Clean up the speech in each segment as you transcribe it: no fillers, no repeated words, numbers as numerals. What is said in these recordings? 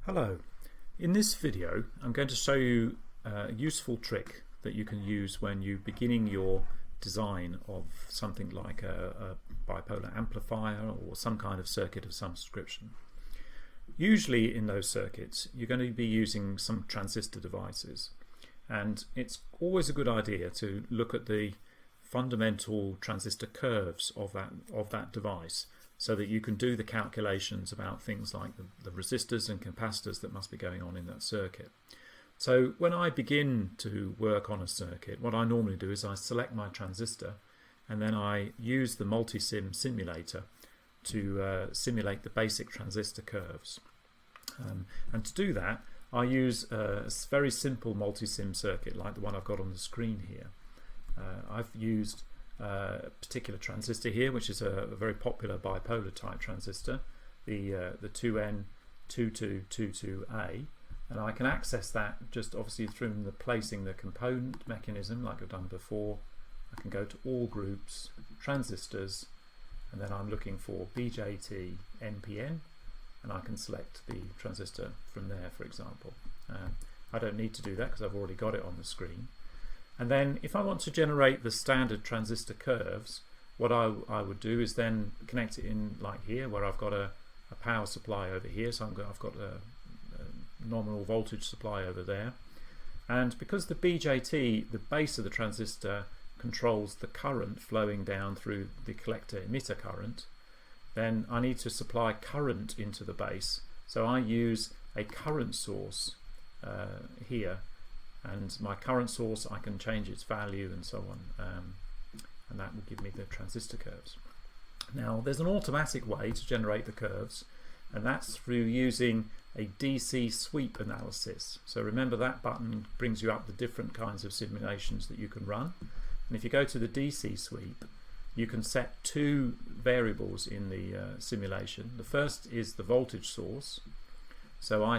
Hello. In this video I'm going to show you a useful trick that you can use when you're beginning your design of something like a bipolar amplifier or some kind of circuit of some description. Usually in those circuits you're going to be using some transistor devices, and it's always a good idea to look at the fundamental transistor curves of that device, so that you can do the calculations about things like the resistors and capacitors that must be going on in that circuit. So when I begin to work on a circuit, what I normally do is I select my transistor and then I use the multi-sim simulator to simulate the basic transistor curves. And to do that I use a very simple multi-sim circuit like the one I've got on the screen here. I've used a particular transistor here, which is a very popular bipolar type transistor, the 2N2222A, and I can access that just obviously through placing the component mechanism like I've done before. I can go to all groups, transistors, and then I'm looking for BJT NPN, and I can select the transistor from there, for example. I don't need to do that because I've already got it on the screen. And then if I want to generate the standard transistor curves, what I would do is then connect it in like here, where I've got a power supply over here, so I've got a nominal voltage supply over there. And because the BJT, the base of the transistor, controls the current flowing down through the collector emitter current, then I need to supply current into the base. So I use a current source here. And my current source, I can change its value and so on, and that will give me the transistor curves. Now there's an automatic way to generate the curves, and that's through using a DC sweep analysis. So remember, that button brings you up the different kinds of simulations that you can run, and if you go to the DC sweep you can set two variables in the simulation. The first is the voltage source. So I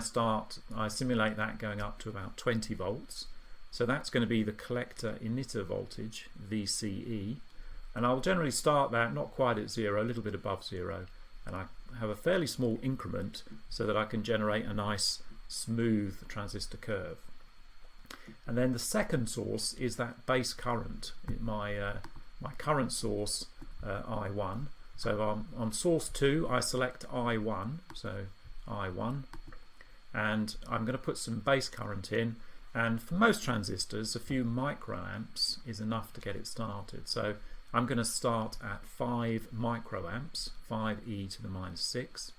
simulate that going up to about 20 volts. So that's going to be the collector emitter voltage, VCE. And I'll generally start that not quite at zero, a little bit above zero. And I have a fairly small increment so that I can generate a nice smooth transistor curve. And then the second source is that base current, my current source, I1. So on source 2 I select I1, so I1. And I'm going to put some base current in, and for most transistors a few microamps is enough to get it started. So I'm going to start at 5 microamps, 5e to the minus 6.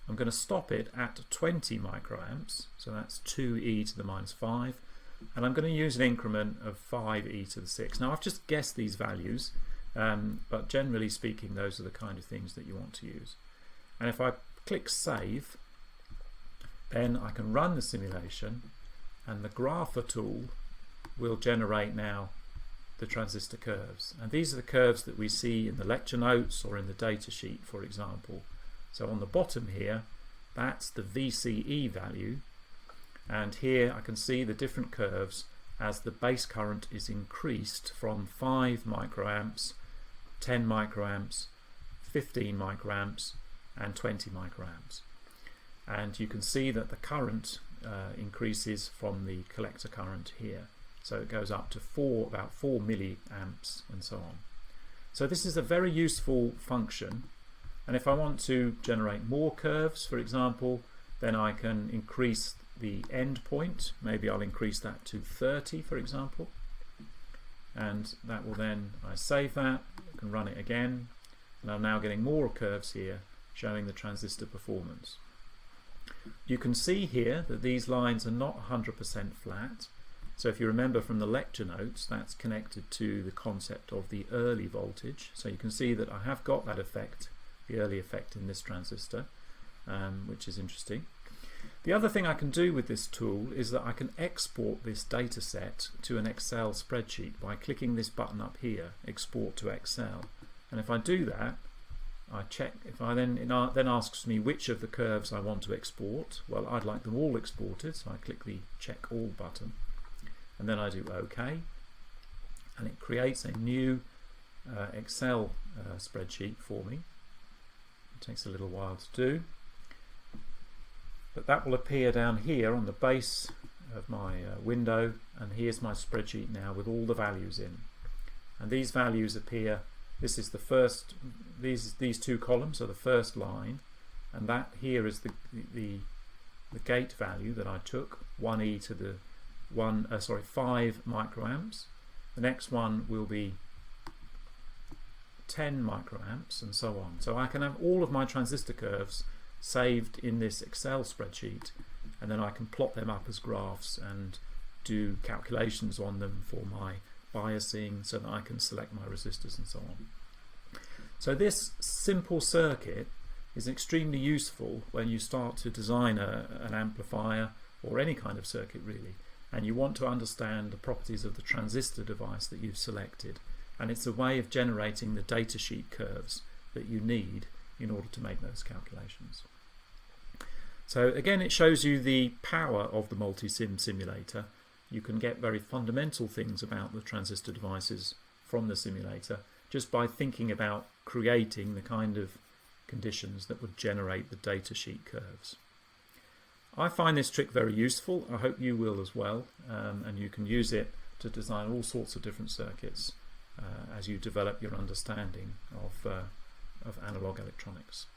I'm going to stop it at 20 microamps, so that's 2e to the minus 5, and I'm going to use an increment of 5e to the 6. Now I've just guessed these values, but generally speaking those are the kind of things that you want to use. And if I click save, then I can run the simulation, and the grapher tool will generate now the transistor curves. And these are the curves that we see in the lecture notes or in the data sheet, for example. So on the bottom here, that's the VCE value, and here I can see the different curves as the base current is increased from 5 microamps, 10 microamps, 15 microamps, and 20 microamps. And you can see that the current increases from the collector current here, so it goes up to about 4 milliamps and so on. So this is a very useful function, and if I want to generate more curves, for example, then I can increase the end point. Maybe I'll increase that to 30, for example, and that will then, I save that, I can run it again, and I'm now getting more curves here showing the transistor performance. You can see here that these lines are not 100% flat. So if you remember from the lecture notes, that's connected to the concept of the early voltage. So you can see that I have got that effect, the early effect in this transistor, which is interesting. The other thing I can do with this tool is that I can export this data set to an Excel spreadsheet by clicking this button up here, Export to Excel. And if I do that, I check, if I then asks me which of the curves I want to export. Well, I'd like them all exported, so I click the check all button, and then I do OK, and it creates a new Excel spreadsheet for me. It takes a little while to do. But that will appear down here on the base of my window, and here's my spreadsheet now with all the values in. And these values appear, this is the first, these two columns are the first line, and that here is the gate value that I took, 1e to the 5 microamps. The next one will be 10 microamps, and so on. So I can have all of my transistor curves saved in this Excel spreadsheet, and then I can plot them up as graphs and do calculations on them for my biasing so that I can select my resistors and so on. So this simple circuit is extremely useful when you start to design an amplifier or any kind of circuit really, and you want to understand the properties of the transistor device that you've selected, and it's a way of generating the datasheet curves that you need in order to make those calculations. So again, it shows you the power of the multi-sim simulator. You can get very fundamental things about the transistor devices from the simulator just by thinking about creating the kind of conditions that would generate the datasheet curves. I find this trick very useful. I hope you will as well, and you can use it to design all sorts of different circuits as you develop your understanding of analog electronics.